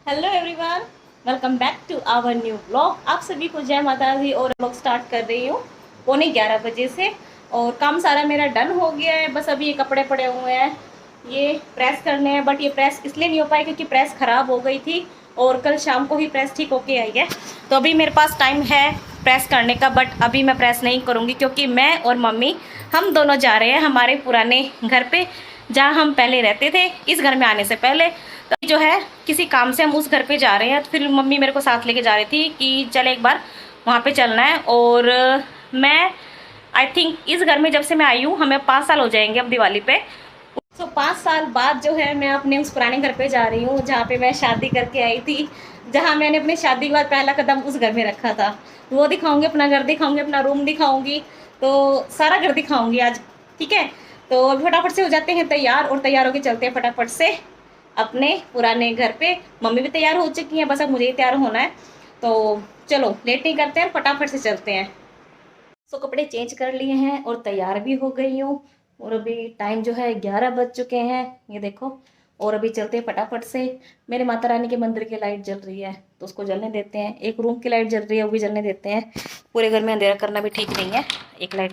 Hello everyone, welcome back to our new blog. आप सभी को जय माता दी। और ब्लॉग स्टार्ट कर रही हूँ 11:45 बजे से। और काम सारा मेरा डन हो गया है, बस अभी ये कपड़े पड़े हुए हैं, ये प्रेस करने हैं। बट ये प्रेस इसलिए नहीं हो पाई क्योंकि प्रेस ख़राब हो गई थी और कल शाम को ही प्रेस ठीक होके आई है। तो अभी मेरे पास टाइम है प्रेस करने का, बट अभी मैं प्रेस नहीं करूँगी क्योंकि मैं और मम्मी हम दोनों जा रहे हैं हमारे पुराने घर पे, जहाँ हम पहले रहते थे इस घर में आने से पहले। तो जो है किसी काम से हम उस घर पे जा रहे हैं, तो फिर मम्मी मेरे को साथ लेके जा रही थी कि चल एक बार वहाँ पे चलना है। और मैं आई थिंक इस घर में जब से मैं आई हूँ हमें 5 साल हो जाएंगे अब दिवाली पे। तो 5 साल बाद जो है मैं अपने उस पुराने घर पे जा रही हूँ जहाँ पे मैं शादी करके आई थी, जहाँ मैंने अपनी शादी के बाद पहला कदम उस घर में रखा था। वो दिखाऊंगी, अपना घर दिखाऊंगी, अपना रूम दिखाऊंगी, तो सारा घर दिखाऊंगी आज। ठीक है, तो अभी फटाफट से हो जाते हैं तैयार और तैयार होके चलते हैं फटाफट से अपने पुराने घर पे। मम्मी भी तैयार हो चुकी हैं, बस अब मुझे ही तैयार होना है। तो चलो लेट नहीं करते हैं, फटाफट से चलते हैं। सो कपड़े चेंज कर लिए हैं और तैयार भी हो गई हूँ। और अभी टाइम जो है 11 बज चुके हैं, ये देखो। और अभी चलते हैं फटाफट से। मेरे माता रानी के मंदिर की लाइट जल रही है तो उसको जलने देते हैं। एक रूम की लाइट जल रही है, वो भी जलने देते हैं। पूरे घर में अंधेरा करना भी ठीक नहीं है, एक लाइट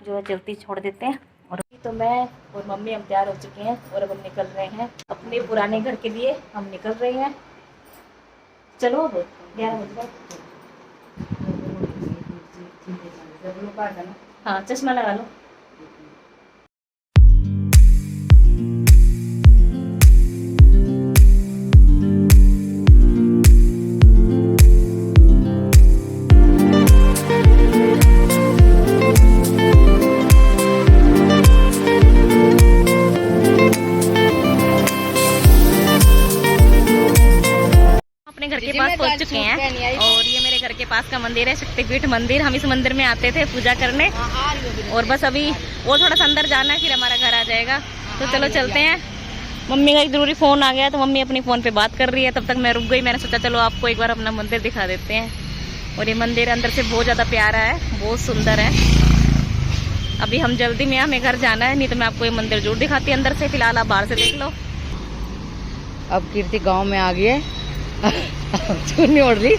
जो है जलती छोड़ देते हैं। और अभी तो मैं और मम्मी हम तैयार हो चुके हैं और अब हम निकल रहे हैं अपने पुराने घर के लिए। हम निकल रहे हैं, चलो अब 11 बज गए। हाँ, चश्मा लगा लो। अपने घर के पास पहुंच चुके हैं और ये मेरे घर के पास का मंदिर है, शक्तिपीठ मंदिर। हम इस मंदिर में आते थे पूजा करने और बस अभी वो थोड़ा सा अंदर जाना है, फिर हमारा घर आ जाएगा। तो चलो चलते हैं। मम्मी का एक जरूरी फ़ोन आ गया तो मम्मी अपनी फ़ोन पे बात कर रही है, तब तक मैं रुक गई। मैंने सोचा चलो आपको एक बार अपना मंदिर दिखा देते हैं। और ये मंदिर अंदर से बहुत ज़्यादा प्यारा है, बहुत सुंदर है। अभी हम जल्दी में, हमें घर जाना है, नहीं तो मैं आपको ये मंदिर जरूर दिखाती अंदर से। फिलहाल आप बाहर से देख लो। अब कीर्ति गांव में आ गई है। चुन्नी ओढ़ ली।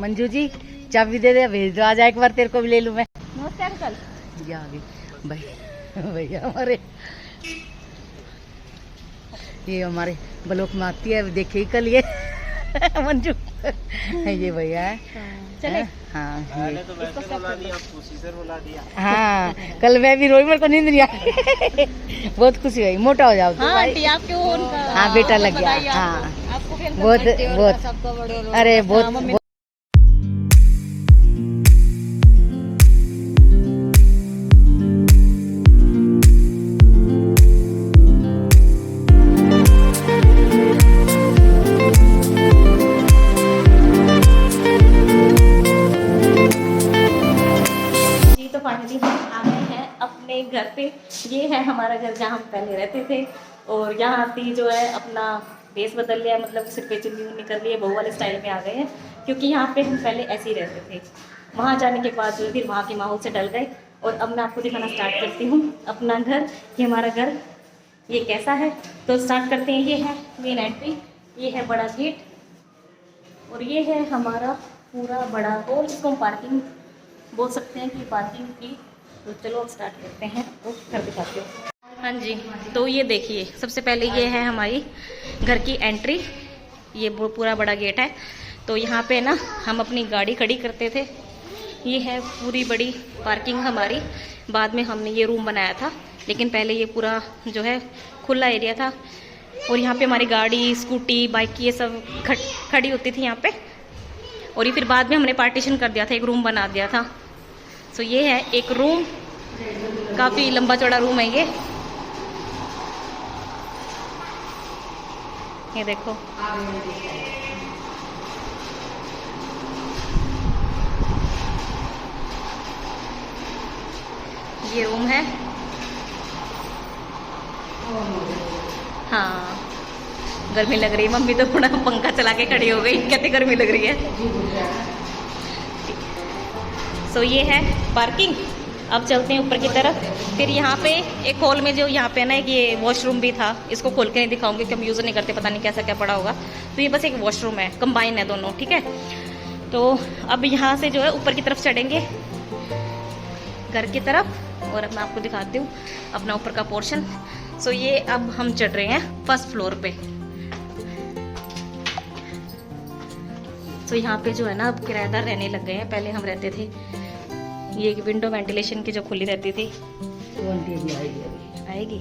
मंजू जी चाबी दे दे, भेज दो, आ जा एक बार, तेरे को भी ले लूं मैं। नमस्ते अंकल। ये आ गई भाई, भैया हमारे, ये हमारे ब्लॉक में आती है, देखे ही कल ये मंजू ये भैया है। चले। हाँ ये तो वैसे बुला दिया, प्रोसीजर बुला दिया। हाँ, कल मैं भी रोई, मेरे को नींद नहीं आई। बहुत खुशी हुई, मोटा हो जाओ तो हाँ भाई। आंटी, आपके वो उनका हाँ बेटा लग गया। हाँ आपको फिर बहुत बहुत, अरे बहुत हाँ, मम्मी। बहुत। जी तो फाइनली हम आ गए हैं अपने घर पे। ये है हमारा घर जहाँ हम पहले रहते थे। और यहाँ आती जो है अपना बेस बदल लिया, मतलब सिर पे चुन्नी उन्नी कर लिए, बहू वाले स्टाइल में आ गए हैं क्योंकि यहाँ पे हम पहले ऐसे ही रहते थे। वहाँ जाने के बाद जो फिर वहाँ के माहौल से डल गए। और अब मैं आपको दिखाना स्टार्ट करती हूँ अपना घर कि हमारा घर ये कैसा है। तो स्टार्ट करते हैं। ये है मेन एंट्री, ये है बड़ा गेट और ये है हमारा पूरा बड़ा हॉल। इसको हम पार्किंग बोल सकते हैं कि पार्किंग की। तो चलो अब स्टार्ट करते हैं तो घर दिखाते हो। हाँ जी, तो ये देखिए, सबसे पहले ये है हमारी घर की एंट्री। ये पूरा बड़ा गेट है। तो यहाँ पे ना हम अपनी गाड़ी खड़ी करते थे। ये है पूरी बड़ी पार्किंग हमारी। बाद में हमने ये रूम बनाया था, लेकिन पहले ये पूरा जो है खुला एरिया था। और यहाँ पे हमारी गाड़ी, स्कूटी, बाइक ये सब खड़ी होती थी यहाँ पे। और ये फिर बाद में हमने पार्टीशन कर दिया था, एक रूम बना दिया था। सो ये है एक रूम। काफी लंबा चौड़ा रूम है ये देखो। ये रूम है। हाँ गर्मी लग रही है, मम्मी तो थोड़ा पंखा चला के खड़ी हो गई, कहते गर्मी लग रही है। सो ये है पार्किंग। अब चलते हैं ऊपर की तरफ। फिर यहाँ पे एक हॉल में जो यहाँ पे ना एक ये वॉशरूम भी था, इसको खोल के नहीं दिखाऊंगी कि हम यूज़ नहीं करते, पता नहीं कैसा क्या पड़ा होगा। तो ये बस एक वॉशरूम है, कंबाइन है दोनों, ठीक है। तो अब यहाँ से जो है ऊपर की तरफ चढ़ेंगे घर की तरफ, और अब मैं आपको दिखाती हूँ अपना ऊपर का पोर्शन। सो ये अब हम चढ़ रहे हैं फर्स्ट फ्लोर पे। तो यहाँ पे जो है ना अब किराएदार रहने लग गए हैं, पहले हम रहते थे। ये विंडो वेंटिलेशन की जो खुली रहती थी, आएगी।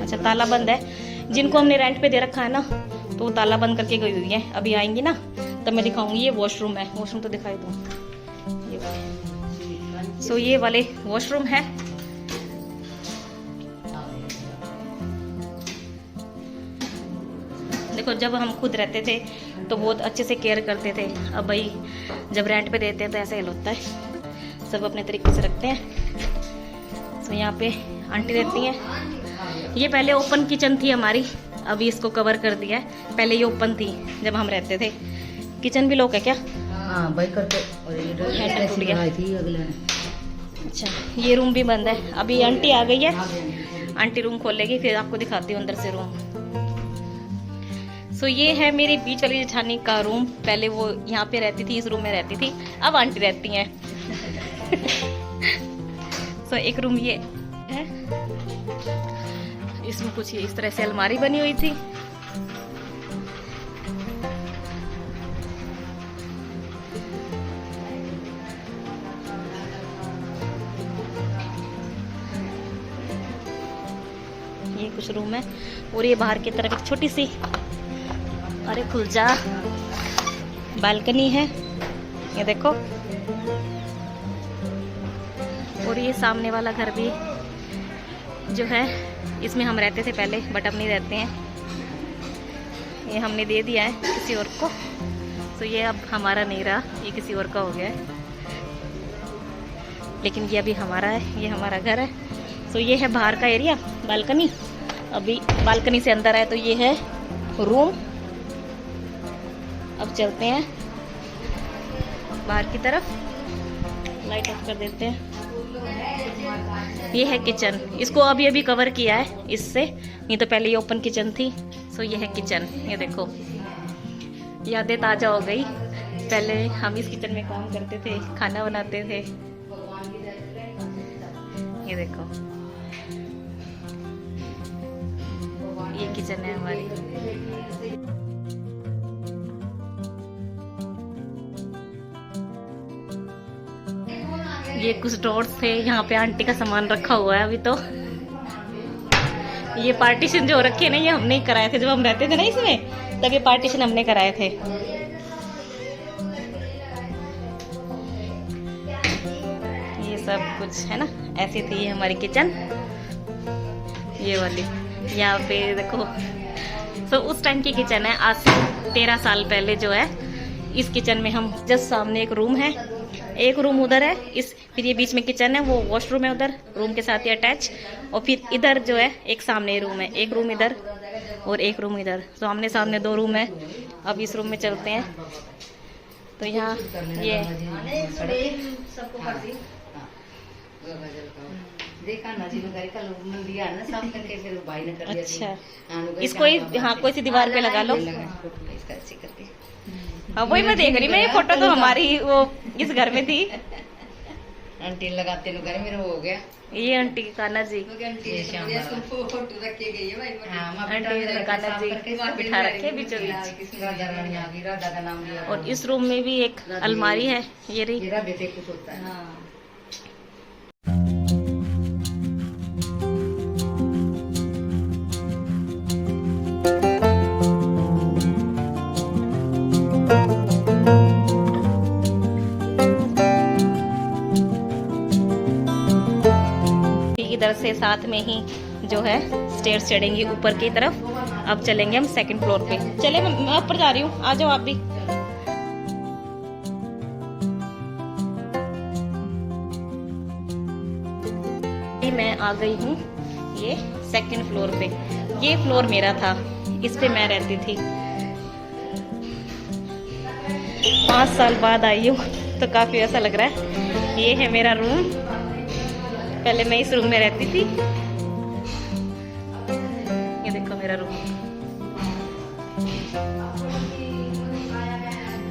अच्छा ताला बंद है, जिनको हमने रेंट पे दे रखा है ना तो वो ताला बंद करके गई हुई है। अभी आएंगी ना तब मैं दिखाऊंगी। ये वॉशरूम है, वॉशरूम तो दिखाई दूँ। सो ये वाले वॉशरूम है। देखो जब हम खुद रहते थे तो बहुत अच्छे से केयर करते थे। अब भाई जब रेंट पे देते हैं तो ऐसा ही होता है, सब अपने तरीके से रखते हैं। तो यहाँ पे आंटी रहती हैं। ये पहले ओपन किचन थी हमारी, अभी इसको कवर कर दिया है। पहले ये ओपन थी जब हम रहते थे। किचन भी लोग है क्या? हाँ भाई करके हैंडल टूट गया। अच्छा ये रूम भी बंद है। अभी आंटी आ गई है, आंटी रूम खोलेगी, फिर आपको दिखाती हूँ अंदर से रूम। सो ये है मेरी बीच वाली जेठानी का रूम। पहले वो यहाँ पे रहती थी, इस रूम में रहती थी, अब आंटी रहती हैं। सो एक रूम ये है, इसमें कुछ इस तरह से अलमारी बनी हुई थी। ये कुछ रूम है, और ये बाहर की तरफ एक छोटी सी, अरे खुल जा, बालकनी है ये देखो। और ये सामने वाला घर भी जो है, इसमें हम रहते थे पहले, बट अब नहीं रहते हैं, ये हमने दे दिया है किसी और को। तो ये अब हमारा नहीं रहा, ये किसी और का हो गया है, लेकिन ये अभी हमारा है, ये हमारा घर है। तो ये है बाहर का एरिया, बालकनी। अभी बालकनी से अंदर आए तो ये है रूम। अब चलते हैं बाहर की तरफ, लाइट ऑफ कर देते हैं। ये है किचन, इसको अभी अभी कवर किया है इससे, नहीं तो पहले ये ओपन किचन थी। सो ये है किचन, ये देखो यादें ताजा हो गई। पहले हम इस किचन में काम करते थे, खाना बनाते थे। ये देखो ये किचन है हमारी। ये कुछ ड्रॉर्स थे, यहाँ पे आंटी का सामान रखा हुआ है अभी तो। ये पार्टीशन जो रखे ना, ये हमने ही कराए थे जब हम रहते थे ना इसमें, तब ये पार्टीशन हमने कराए थे। ये सब कुछ है ना, ऐसी थी ये हमारी किचन, ये वाली। यहाँ पे देखो, तो उस टाइम की किचन है, आज से 13 साल पहले जो है। इस किचन में हम जस्ट सामने एक रूम है, एक रूम उधर है, इस फिर ये बीच में किचन है, वो वॉशरूम है उधर रूम के साथ ही अटैच। और फिर इधर जो है एक सामने रूम है, एक रूम इधर और एक रूम इधर। तो हमने सामने 2 रूम है। अब इस रूम में चलते हैं। तो यहाँ ये अच्छा, इसको हाँ कोई सी दीवार पे लगा लो। हाँ वही मैं देख रही, मैं ये फोटो तो हमारी वो इस घर में थी। आंटी लगाते लो घर मेरा हो गया। ये आंटी कान्हा जी, आंटी कान्हा जी बिठा रखे बीचों बीच। और इस रूम में भी एक अलमारी है, ये रही। कुछ होता है। इधर से साथ में ही जो है स्टेयर्स चढ़ेंगी ऊपर की तरफ। अब चलेंगे हम सेकंड फ्लोर पे। चले, मैं ऊपर जा रही हूँ, आ जाओ आप भी। मैं आ गई हूँ ये सेकंड फ्लोर पे। ये फ्लोर मेरा था, इस पे मैं रहती थी। 5 साल बाद आई हूँ तो काफी ऐसा लग रहा है। ये है मेरा रूम, पहले मैं इस रूम में रहती थी। ये देखो मेरा रूम।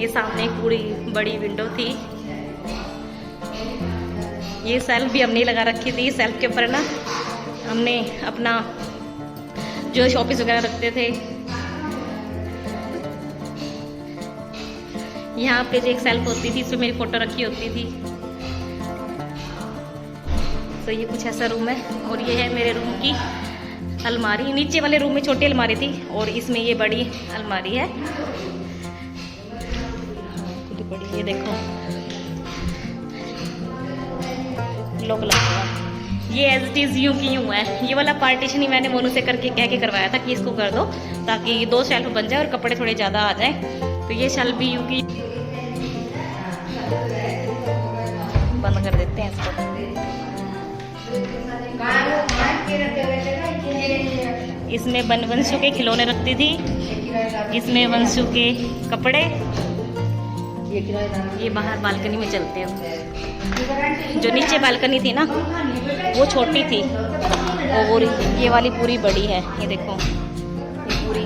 ये सामने एक पूरी बड़ी विंडो थी। ये सेल्फ भी हमने लगा रखी थी। सेल्फ के ऊपर ना हमने अपना जो शॉपीस वगैरह रखते थे। यहाँ पे जो एक सेल्फ होती थी, इसमें मेरी फोटो रखी होती थी। तो ये कुछ ऐसा रूम है। और ये है मेरे रूम की अलमारी। नीचे वाले रूम में छोटी अलमारी थी और इसमें ये बड़ी अलमारी है। बड़ी, ये देखो लॉक लगा हुआ। ये एज इट इज यूं की यूं है। ये वाला पार्टीशन ही मैंने मोनू से करके कह के करवाया था कि इसको कर दो ताकि 2 शेल्फ बन जाए और कपड़े थोड़े ज़्यादा आ जाए। तो ये शेल्फ भी यूं की बंद कर देते हैं इसको। इसमें वंशु के खिलौने रखती थी, इसमें वंशु के कपड़े। ये बाहर बालकनी में चलते हैं। जो नीचे बालकनी थी ना वो छोटी थी और ये वाली पूरी बड़ी है। ये देखो ये पूरी।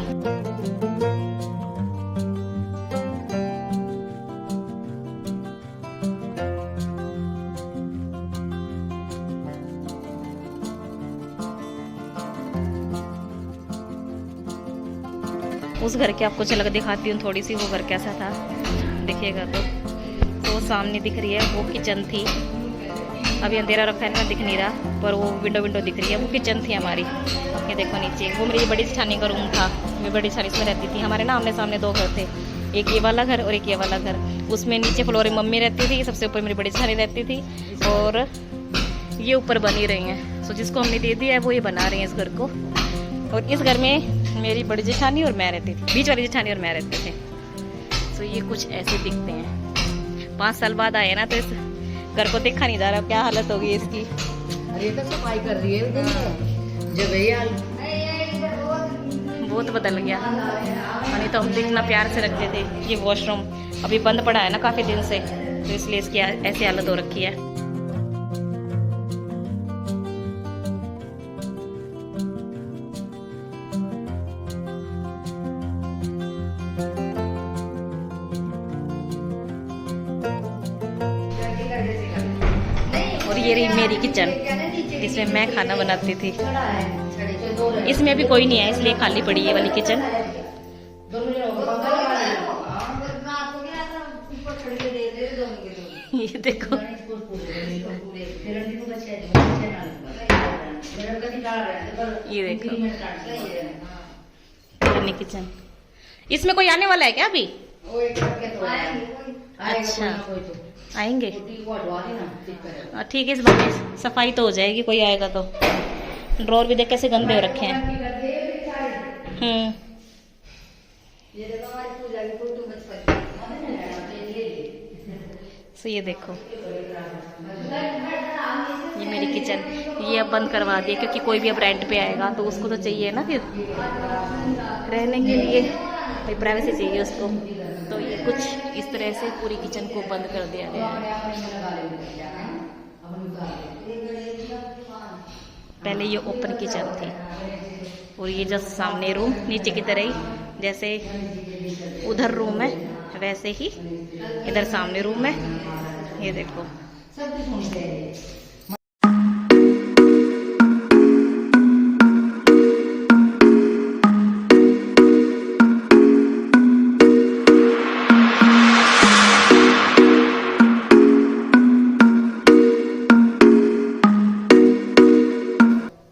उस घर के आपको झलक दिखाती हूँ थोड़ी सी, वो घर कैसा था देखिएगा। तो सामने दिख रही है वो किचन थी। अभी अंधेरा रखा है ना, दिख नहीं रहा, पर वो विंडो दिख रही है। वो किचन थी हमारी। ये देखो नीचे वो मेरी बड़ी जेठानी का रूम था। मैं बड़ी जेठानी इसमें रहती थी। हमारे ना आमने सामने 2 घर थे, एक ये वाला घर और एक ये वाला घर। उसमें नीचे फ्लोर में मम्मी रहती थी, सबसे ऊपर मेरी बड़ी जेठानी रहती थी और ये ऊपर बनी रही हैं। सो जिसको हमने दे दिया है वो ये बना रही हैं इस घर को। और इस घर में मेरी बड़ी जेठानी और मैं रहती थी, बीच वाली जेठानी और मैं रहते थे। तो ये कुछ ऐसे दिखते हैं। 5 साल बाद आए ना तो इस घर को देखा नहीं जा रहा, क्या हालत होगी इसकी। अरे तो सफाई कर रही है जब बहुत बदल गया। नहीं तो हम तो इतना प्यार से रखते थे। ये वॉशरूम अभी बंद पड़ा है ना काफी दिन से, तो इसलिए इसकी ऐसी हालत हो रखी है। और ये रही मेरी किचन जिसमें मैं खाना बनाती थी। इसमें अभी कोई नहीं है इसलिए खाली पड़ी है वाली किचन। ये देखो ये देखो अपनी किचन। इसमें कोई आने वाला है क्या अभी? अच्छा आएंगे, ठीक है। इस बार सफाई तो हो जाएगी, कोई आएगा तो। ड्रॉर भी देख कैसे गंदे हो रखे हैं। तो ये देखो ये मेरी किचन। ये अब बंद करवा दिया क्योंकि कोई भी अब रेंट पे आएगा तो उसको तो चाहिए ना फिर रहने के लिए, भाई प्राइवेसी चाहिए उसको। तो ये कुछ इस तरह से पूरी किचन को बंद कर दिया गया है। पहले ये ओपन किचन थी और ये जस्ट सामने रूम, नीचे की तरह ही जैसे उधर रूम है वैसे ही इधर सामने रूम है। ये देखो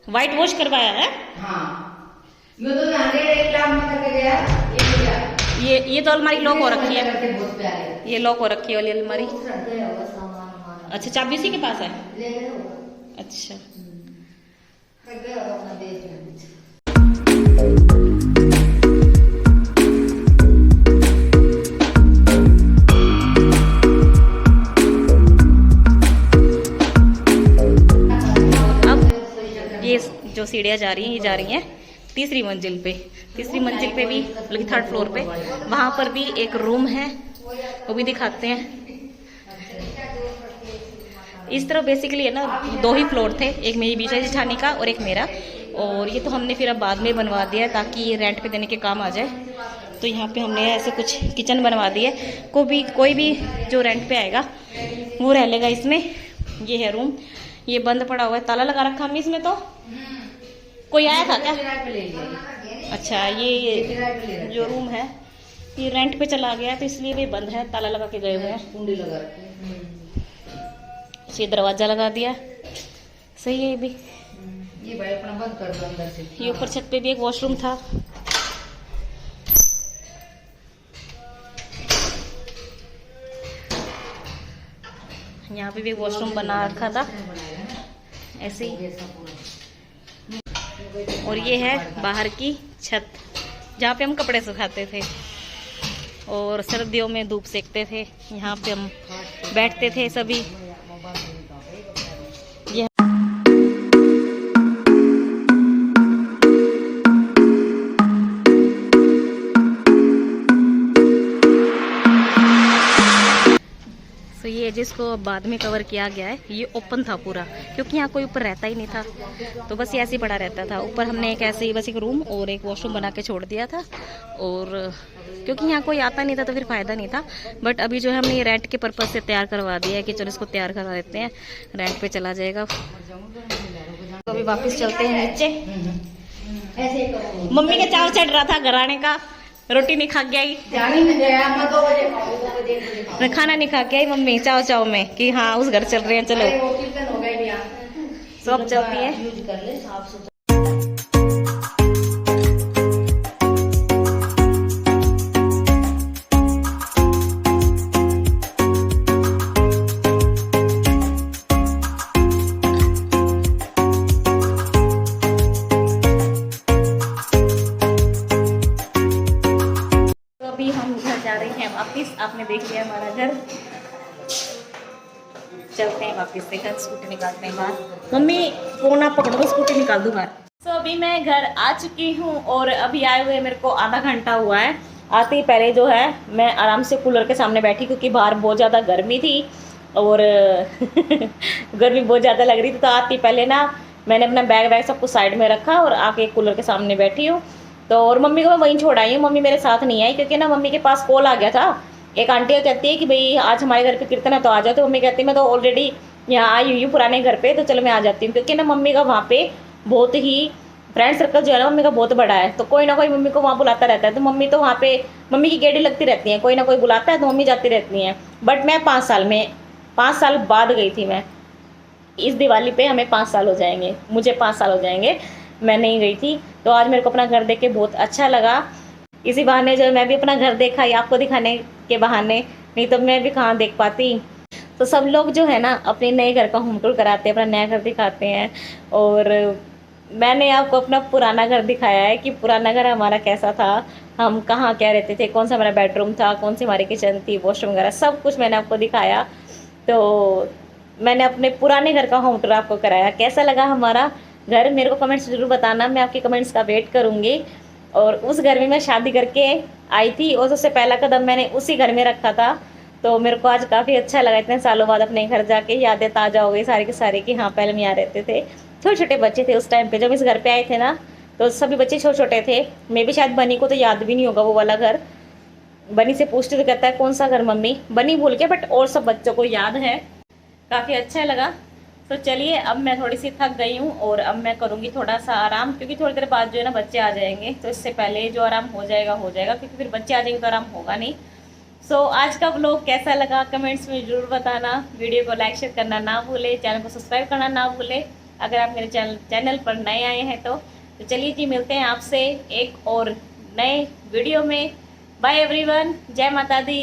व्हाइट वॉश करवाया है। ये तो अलमारी लॉक हो रखी है। ये लॉक हो रखी है वाली अलमारी। अच्छा चाबी इसी के पास है। अच्छा जो सीढ़ियाँ जा रही हैं ये जा रही हैं तीसरी मंजिल पे। तीसरी मंजिल पे भी बल्कि थर्ड फ्लोर पे वहाँ पर भी एक रूम है, वो भी दिखाते हैं। इस तरह बेसिकली है ना 2 ही फ्लोर थे, एक मेरी बीजा जेठानी का और एक मेरा। और ये तो हमने फिर अब बाद में बनवा दिया है ताकि ये रेंट पे देने के काम आ जाए। तो यहाँ पे हमने ऐसे कुछ किचन बनवा दी है, कोई भी जो रेंट पे आएगा वो रह लेगा इसमें। ये है रूम, ये बंद पड़ा हुआ है, ताला लगा रखा हमने इसमें। तो कोई आया था क्या? अच्छा, ये जो रूम है ये रेंट पे चला गया तो इसलिए भी बंद है, ताला लगा के गए हुए हैं। कुंडी लगा रखी है। ये दरवाजा लगा दिया, सही है ये भी। ये भाई अपना बंद कर दो अंदर से। ये ऊपर छत पे भी एक वॉशरूम था। यहाँ पे भी वॉशरूम बना रखा था ऐसे ही। और ये है बाहर की छत जहाँ पे हम कपड़े सुखाते थे और सर्दियों में धूप सेकते थे। यहाँ पे हम बैठते थे सभी। ये तो ये जिसको बाद में कवर किया गया है ये ओपन था पूरा, क्योंकि यहाँ कोई ऊपर रहता ही नहीं था, तो बस ये ऐसे ही पड़ा रहता था। ऊपर हमने एक ऐसे ही बस एक रूम और एक वॉशरूम बना के छोड़ दिया था, और क्योंकि यहाँ कोई आता नहीं था तो फिर फ़ायदा नहीं था। बट अभी जो है हमने ये रेंट के पर्पज़ से तैयार करवा दिया है कि चलो इसको तैयार करवा देते हैं, रेंट पे चला जाएगा। तो अभी वापस चलते हैं नीचे। मम्मी का चाव चढ़ रहा था घर आने का, रोटी नहीं खा के आई, खाना नहीं खा के आई मम्मी चाव चाव में कि हाँ उस घर चल रहे हैं, चलो सब चलती है। अभी हम घर जा रहे हैं वापिस। आपने देख लिया हमारा घर, चलते हैं वापिस से घर। स्कूटी निकालते हैं बाहर। मम्मी फोन आप पकड़ो, स्कूटी निकाल दूँ बाहर। तो अभी मैं घर आ चुकी हूँ और अभी आए हुए मेरे को आधा घंटा हुआ है। आते ही पहले जो है मैं आराम से कूलर के सामने बैठी, क्योंकि बाहर बहुत ज़्यादा गर्मी थी और गर्मी बहुत ज़्यादा लग रही थी। तो आती पहले ना मैंने अपना बैग सब कुछ साइड में रखा और आके कूलर के सामने बैठी हूँ। तो और मम्मी को मैं वहीं छोड़ आई हूँ, मम्मी मेरे साथ नहीं आई, क्योंकि ना मम्मी के पास कॉल आ गया था। एक आंटी कहती है कि भाई आज हमारे घर पे कीर्तन है तो आ जाओ। तो मम्मी कहती है मैं तो ऑलरेडी यहाँ आई हुई हूँ पुराने घर पे, तो चलो मैं आ जाती हूँ। क्योंकि ना मम्मी का वहाँ पे बहुत ही फ्रेंड सर्कल जो है ना मम्मी का बहुत बड़ा है, तो कोई ना कोई मम्मी को वहाँ बुलाता रहता है। तो मम्मी तो वहाँ पे मम्मी की गेड़ी लगती रहती है, कोई ना कोई बुलाता है तो मम्मी जाती रहती हैं। बट मैं 5 साल बाद गई थी। मैं इस दिवाली पे हमें 5 साल हो जाएंगे, मुझे 5 साल हो जाएंगे, मैं नहीं गई थी। तो आज मेरे को अपना घर देख के बहुत अच्छा लगा। इसी बहाने जो मैं भी अपना घर देखा, ये आपको दिखाने के बहाने, नहीं तो मैं भी कहाँ देख पाती। तो सब लोग जो है ना अपने नए घर का होम टूर कराते हैं, अपना नया घर दिखाते हैं। और मैंने आपको अपना पुराना घर दिखाया है कि पुराना घर हमारा कैसा था, हम कहाँ क्या रहते थे, कौन सा हमारा बेडरूम था, कौन सी हमारी किचन थी, वॉशरूम वगैरह सब कुछ मैंने आपको दिखाया। तो मैंने अपने पुराने घर का होम टूर आपको कराया। कैसा लगा हमारा घर मेरे को कमेंट्स जरूर बताना, मैं आपके कमेंट्स का वेट करूँगी। और उस घर में मैं शादी करके आई थी और सबसे पहला कदम मैंने उसी घर में रखा था। तो मेरे को आज काफ़ी अच्छा लगा, इतने सालों बाद अपने घर जाके यादें ताज़ा हो गई सारी की सारी कि हाँ पहले हम यहाँ रहते थे। छोटे छोटे बच्चे थे उस टाइम पे जब इस घर पे आए थे ना, तो सभी बच्चे छोटे छोटे थे। मैं भी शायद बनी को तो याद भी नहीं होगा वो वाला घर। बनी से पूछते तो कहता है कौन सा घर मम्मी, बनी भूल के, बट और सब बच्चों को याद है। काफ़ी अच्छा लगा। तो चलिए अब मैं थोड़ी सी थक गई हूँ और अब मैं करूँगी थोड़ा सा आराम, क्योंकि थोड़ी देर बाद जो है ना बच्चे आ जाएंगे। तो इससे पहले जो आराम हो जाएगा, क्योंकि फिर बच्चे आ जाएंगे तो आराम होगा नहीं। सो आज का व्लॉग कैसा लगा कमेंट्स में ज़रूर बताना। वीडियो को लाइक शेयर करना ना भूले, चैनल को सब्सक्राइब करना ना भूले अगर आप मेरे चैनल पर नए आए हैं तो चलिए जी मिलते हैं आपसे एक और नए वीडियो में। बाय एवरीवन, जय माता दी।